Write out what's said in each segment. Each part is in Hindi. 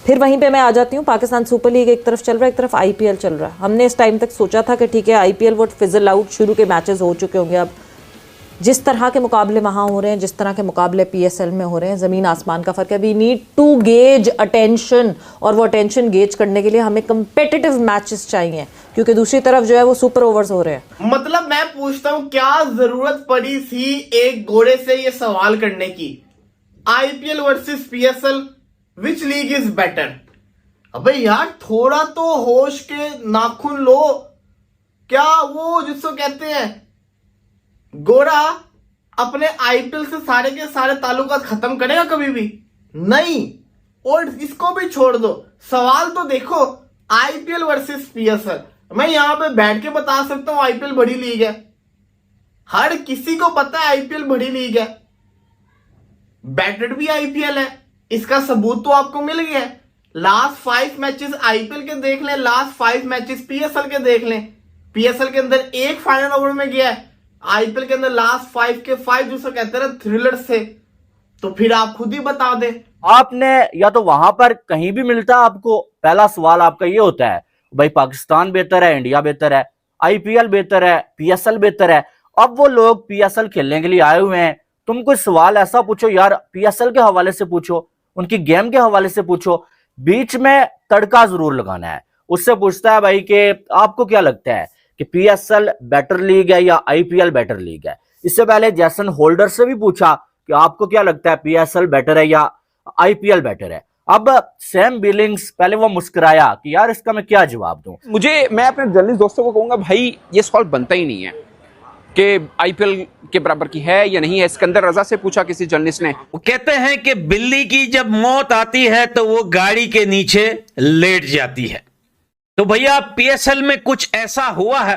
फिर वहीं पे मैं आ जाती हूँ, पाकिस्तान सुपर लीग एक तरफ चल रहा है, एक तरफ आईपीएल चल रहा है। हमने इस टाइम तक सोचा था कि ठीक है आईपीएल वो फिजल आउट, शुरू के मैचेस हो चुके होंगे। अब जिस तरह के मुकाबले वहाँ हो रहे हैं, जिस तरह के मुकाबले पीएसएल में हो रहे हैं, ज़मीन आसमान का फ़र्क है। We need to gaze attention, और वो अटेंशन गेज करने के लिए हमें कंपेटिटिव मैचेस चाहिए, क्योंकि दूसरी तरफ जो है वो सुपर ओवर्स हो रहे हैं। मतलब मैं पूछता हूँ, क्या जरूरत पड़ी थी एक घोड़े से ये सवाल करने की, IPL versus PSL, which league is better? अबे यार थोड़ा तो होश के नाखून लो। क्या वो जिसको कहते हैं गोरा अपने आईपीएल से सारे के सारे ताल्लुकात खत्म करेगा कभी भी? नहीं। और इसको भी छोड़ दो, सवाल तो देखो आईपीएल वर्सेस पीएसएल। मैं यहां पे बैठ के बता सकता हूं आईपीएल बड़ी लीग है, हर किसी को पता है आईपीएल बड़ी लीग है, बेटर भी आईपीएल है। इसका सबूत तो आपको मिल गया है। लास्ट 5 मैचेस आईपीएल के देख लें, लास्ट 5 मैचेस पीएसएल के देख लें। पीएसएल के अंदर एक फाइनल ओवर में गया है, आईपीएल के अंदर लास्ट 5 के 5 जिसको कहते हैं थ्रिलर्स थे। तो फिर आप खुद ही बता दें। आपने या तो वहां पर कहीं भी मिलता है आपको, पहला सवाल आपका ये होता है भाई पाकिस्तान बेहतर है, इंडिया बेहतर है, आईपीएल बेहतर है, पीएसएल बेहतर है। अब वो लोग पीएसएल खेलने के लिए आए हुए हैं, तुम कोई सवाल ऐसा पूछो यार, पीएसएल के हवाले से पूछो, उनकी गेम के हवाले से पूछो, बीच में तड़का जरूर लगाना है। उससे पूछता है भाई कि आपको क्या लगता है कि पीएसएल बेटर लीग है या आईपीएल बेटर लीग है। इससे पहले जैसन होल्डर से भी पूछा कि आपको क्या लगता है पीएसएल बेटर है या आईपीएल बेटर है। अब सैम बिलिंग्स पहले वो मुस्कुराया कि यार इसका मैं क्या जवाब दूं। मैं अपने जर्नलिस्ट दोस्तों को कहूंगा भाई ये सवाल बनता ही नहीं है कि आईपीएल के बराबर की है या नहीं है। सिकंदर रजा से पूछा किसी जर्नलिस्ट ने, वो कहते हैं कि बिल्ली की जब मौत आती है तो वो गाड़ी के नीचे लेट जाती है। तो भैया पीएसएल में कुछ ऐसा हुआ है,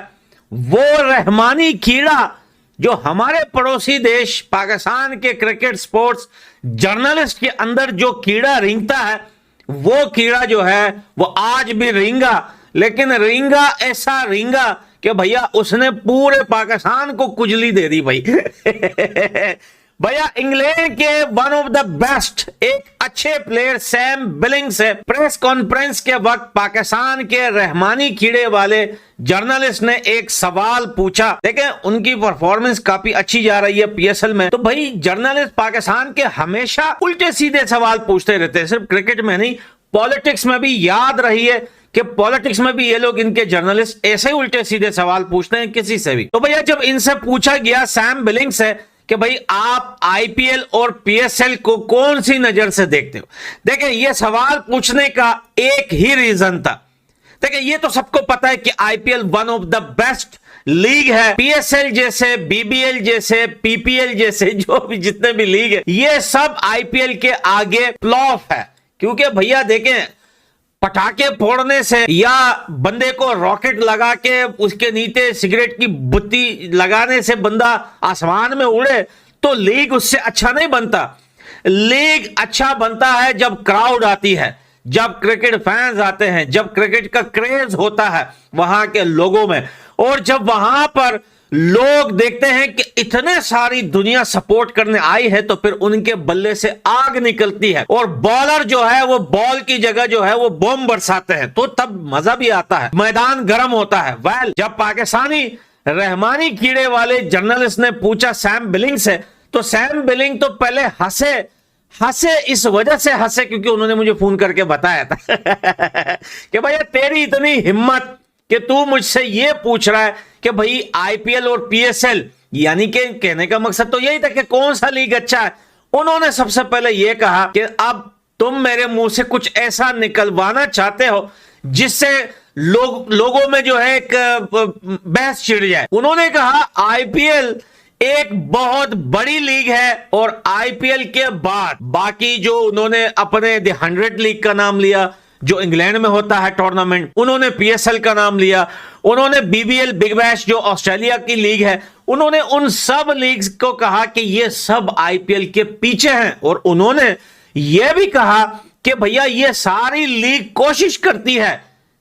वो रहमानी कीड़ा जो हमारे पड़ोसी देश पाकिस्तान के क्रिकेट स्पोर्ट्स जर्नलिस्ट के अंदर जो कीड़ा रेंगता है, वो कीड़ा जो है वो आज भी रेंगा, लेकिन रेंगा ऐसा रेंगा कि भैया उसने पूरे पाकिस्तान को कुचली दे दी भाई। भैया इंग्लैंड के वन ऑफ द बेस्ट एक अच्छे प्लेयर सैम बिलिंग्स है, प्रेस कॉन्फ्रेंस के वक्त पाकिस्तान के रहमानी कीड़े वाले जर्नलिस्ट ने एक सवाल पूछा। देखें उनकी परफॉर्मेंस काफी अच्छी जा रही है पीएसएल में। तो भाई जर्नलिस्ट पाकिस्तान के हमेशा उल्टे सीधे सवाल पूछते रहते हैं, सिर्फ क्रिकेट में नहीं, पॉलिटिक्स में भी। याद रही है कि पॉलिटिक्स में भी ये लोग, इनके जर्नलिस्ट ऐसे ही उल्टे सीधे सवाल पूछते हैं किसी से भी। तो भैया जब इनसे पूछा गया सैम बिलिंग्स से कि भाई आप आईपीएल और पीएसएल को कौन सी नजर से देखते हो, देखिए ये सवाल पूछने का एक ही रीजन था। देखिए ये तो सबको पता है कि IPL one of the best league है, पीएसएल जैसे, बीबीएल जैसे, पीपीएल जैसे जो भी जितने भी लीग है, ये सब आईपीएल के आगे फ्लॉप है। क्योंकि भैया देखें पटाखे फोड़ने से या बंदे को रॉकेट लगा के उसके नीचे सिगरेट की बुत्ती लगाने से बंदा आसमान में उड़े तो लीग उससे अच्छा नहीं बनता। लीग अच्छा बनता है जब क्राउड आती है, जब क्रिकेट फैंस आते हैं, जब क्रिकेट का क्रेज होता है वहां के लोगों में, और जब वहां पर लोग देखते हैं कि इतने सारी दुनिया सपोर्ट करने आई है तो फिर उनके बल्ले से आग निकलती है और बॉलर जो है वो बॉल की जगह जो है वो बम बरसाते हैं, तो तब मजा भी आता है, मैदान गर्म होता है। वेल जब पाकिस्तानी रहमानी कीड़े वाले जर्नलिस्ट ने पूछा सैम बिलिंग से, तो सैम बिलिंग तो पहले हंसे इस वजह से हंसे क्योंकि उन्होंने मुझे फोन करके बताया था कि भैया तेरी इतनी हिम्मत कि तू मुझसे ये पूछ रहा है कि भाई आईपीएल और पीएसएल, यानी कि कहने का मकसद तो यही था कि कौन सा लीग अच्छा है। उन्होंने सबसे पहले ये कहा कि अब तुम मेरे मुंह से कुछ ऐसा निकलवाना चाहते हो जिससे लोगों में जो है एक बहस छिड़ जाए। उन्होंने कहा आईपीएल एक बहुत बड़ी लीग है और आईपीएल के बाद बाकी जो उन्होंने अपने द 100 लीग का नाम लिया जो इंग्लैंड में होता है टूर्नामेंट, उन्होंने पीएसएल का नाम लिया, उन्होंने बीबीएल बिग बैश जो ऑस्ट्रेलिया की लीग है, उन्होंने उन सब लीग्स को कहा कि ये सब आईपीएल के पीछे हैं। और उन्होंने ये भी कहा कि भैया ये सारी लीग कोशिश करती है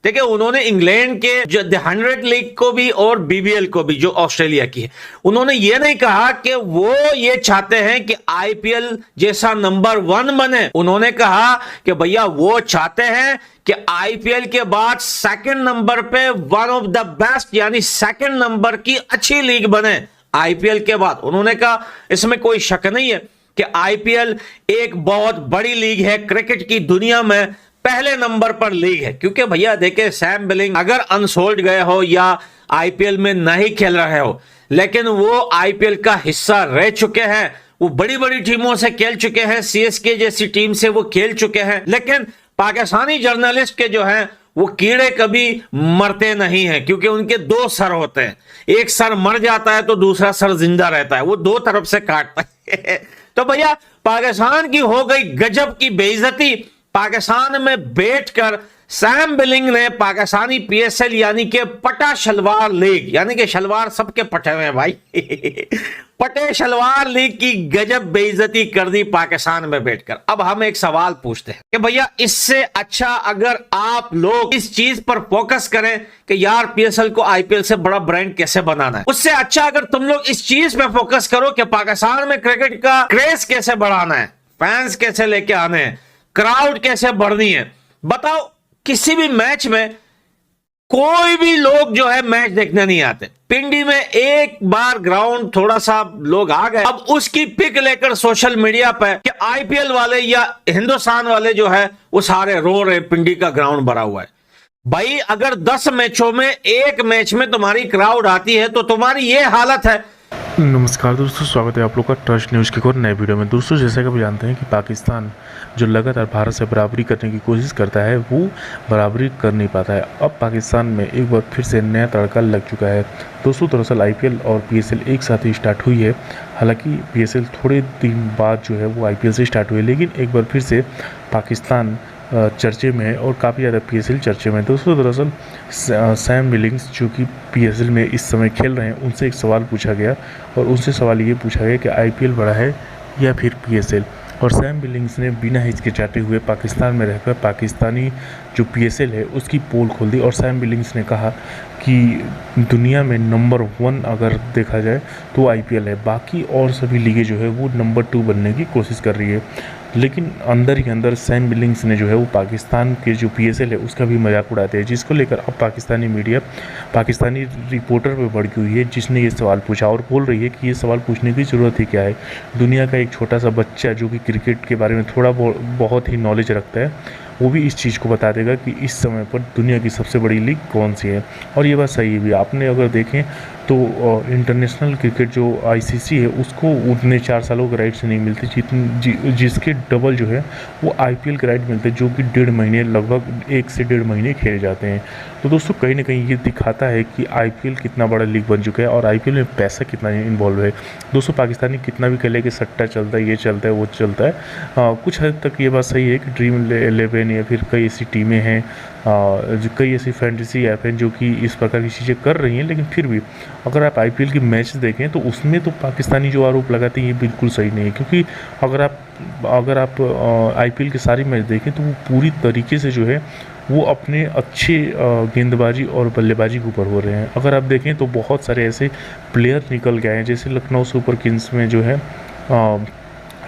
देखिए उन्होंने इंग्लैंड के जो 100 लीग को भी और बीबीएल को भी, जो ऑस्ट्रेलिया की है, उन्होंने ये नहीं कहा कि वो ये चाहते हैं कि आईपीएल जैसा नंबर 1 बने। उन्होंने कहा कि भैया वो चाहते हैं कि आईपीएल के बाद सेकंड नंबर पे वन ऑफ द बेस्ट यानी सेकंड नंबर की अच्छी लीग बने आईपीएल के बाद। उन्होंने कहा इसमें कोई शक नहीं है कि आईपीएल एक बहुत बड़ी लीग है, क्रिकेट की दुनिया में पहले नंबर पर लीग है। क्योंकि भैया देखिए सैम बिलिंग अगर अनसोल्ड गए हो या आईपीएल में नहीं खेल रहे हो, लेकिन वो आईपीएल का हिस्सा रह चुके हैं, वो बड़ी बड़ी टीमों से खेल चुके हैं, सीएसके जैसी टीम से वो खेल चुके हैं। लेकिन पाकिस्तानी जर्नलिस्ट के जो हैं वो कीड़े कभी मरते नहीं हैं, क्योंकि उनके 2 सर होते हैं, एक सर मर जाता है तो दूसरा सर जिंदा रहता है, वो 2 तरफ से काटता है। तो भैया पाकिस्तान की हो गई गजब की बेइज्जती। पाकिस्तान में बैठकर सैम बिलिंग ने पाकिस्तानी पीएसएल यानी कि पटा शलवार लीग, यानी कि शलवार सबके पटे हुए हैं भाई पटे शलवार लीग की गजब बेइज्जती कर दी पाकिस्तान में बैठकर। अब हम एक सवाल पूछते हैं कि भैया इससे अच्छा अगर आप लोग इस चीज पर फोकस करें कि यार पीएसएल को आईपीएल से बड़ा ब्रांड कैसे बनाना है, उससे अच्छा अगर तुम लोग इस चीज पे फोकस करो कि पाकिस्तान में क्रिकेट का क्रेज कैसे बढ़ाना है, फैंस कैसे लेके आने हैं, क्राउड कैसे बढ़नी है, बताओ किसी भी मैच में कोई भी लोग जो है मैच देखने नहीं आते। पिंडी में एक बार ग्राउंड थोड़ा सा लोग आ गए, अब उसकी पिक लेकर सोशल मीडिया पे कि आईपीएल वाले या हिंदुस्तान वाले जो है वो सारे रो रहे, पिंडी का ग्राउंड भरा हुआ है। भाई अगर 10 मैचों में एक मैच में तुम्हारी क्राउड आती है तो तुम्हारी ये हालत है। नमस्कार दोस्तों, स्वागत है आप लोग का ट्रस्ट न्यूज़ की एक और नए वीडियो में। दोस्तों जैसा कि आप जानते हैं कि पाकिस्तान जो लगातार भारत से बराबरी करने की कोशिश करता है वो बराबरी कर नहीं पाता है। अब पाकिस्तान में एक बार फिर से नया तड़का लग चुका है। दोस्तों दरअसल आईपीएल और पीएसएल एक साथ ही स्टार्ट हुई है। हालांकि पीएसएल थोड़े दिन बाद जो है वो आईपीएल से स्टार्ट हुई है, लेकिन एक बार फिर से पाकिस्तान चर्चे में है और काफ़ी ज़्यादा पीएसएल चर्चे में। दोस्तों दरअसल सैम बिलिंग्स जो कि पीएसएल में इस समय खेल रहे हैं, उनसे एक सवाल पूछा गया और उनसे सवाल ये पूछा गया कि आईपीएल बड़ा है या फिर पीएसएल। और सैम बिलिंग्स ने बिना हिचकिचाते हुए पाकिस्तान में रहकर पाकिस्तानी जो पीएसएल है उसकी पोल खोल दी। और सैम बिलिंग्स ने कहा कि दुनिया में नंबर 1 अगर देखा जाए तो आईपीएल है, बाकी और सभी लीगें जो है वो नंबर 2 बनने की कोशिश कर रही है। लेकिन अंदर ही अंदर सैम बिलिंग्स ने जो है वो पाकिस्तान के जो पीएसएल है उसका भी मजाक उड़ाते हैं, जिसको लेकर अब पाकिस्तानी मीडिया पाकिस्तानी रिपोर्टर पे भड़की हुई है, जिसने ये सवाल पूछा और बोल रही है कि ये सवाल पूछने की ज़रूरत ही क्या है। दुनिया का एक छोटा सा बच्चा जो कि क्रिकेट के बारे में थोड़ा बहुत ही नॉलेज रखता है, वो भी इस चीज़ को बता देगा कि इस समय पर दुनिया की सबसे बड़ी लीग कौन सी है। और ये बात सही है भी। आपने अगर देखें तो इंटरनेशनल क्रिकेट जो आईसीसी है उसको उतने 4 सालों के राइट्स नहीं मिलते जिसके डबल जो है वो आईपीएल के राइट मिलते हैं, जो कि 1.5 महीने लगभग 1 से 1.5 महीने खेले जाते हैं। तो दोस्तों कहीं ना कहीं ये दिखाता है कि आईपीएल कितना बड़ा लीग बन चुका है और आईपीएल में पैसा कितना इन्वॉल्व है। दोस्तों पाकिस्तानी कितना भी खेले कि सट्टा चलता है, ये चलता है, वो चलता है, कुछ हद तक ये बात सही है कि ड्रीम 11 या फिर कई ऐसी टीमें हैं, कई ऐसी फैंटेसी ऐप हैं जो कि इस प्रकार की चीज़ें कर रही हैं। लेकिन फिर भी अगर आप आईपीएल की मैच देखें तो उसमें तो पाकिस्तानी जो आरोप लगाते हैं ये बिल्कुल सही नहीं है, क्योंकि अगर आप आईपीएल के सारी मैच देखें तो वो पूरी तरीके से जो है वो अपने अच्छे गेंदबाजी और बल्लेबाजी के ऊपर हो रहे हैं। अगर आप देखें तो बहुत सारे ऐसे प्लेयर निकल गए हैं, जैसे लखनऊ सुपर किंग्स में जो है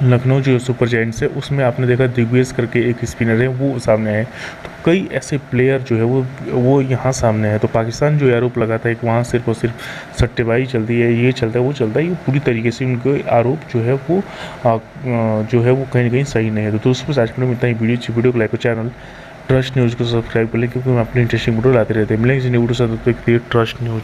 लखनऊ जो सुपर जायंट्स है उसमें आपने देखा दिग्विजय करके एक स्पिनर है वो सामने है। तो कई ऐसे प्लेयर जो है वो यहाँ सामने है। तो पाकिस्तान जो आरोप लगाता है कि वहाँ सिर्फ और सिर्फ सट्टेबाजी चलती है, ये चलता है, वो चलता है, ये पूरी तरीके से उनके आरोप जो है वो कहीं ना कहीं सही नहीं है। तो दोस्तों आज में इतना ही। वीडियो को लाइक और चैनल ट्रस्ट न्यूज़ को सब्सक्राइब कर लें, क्योंकि हम अपनी इंटरेस्टिंग वीडियो लाते रहते हैं। मिलेंगे वीडियो साथ ट्रस्ट न्यूज़।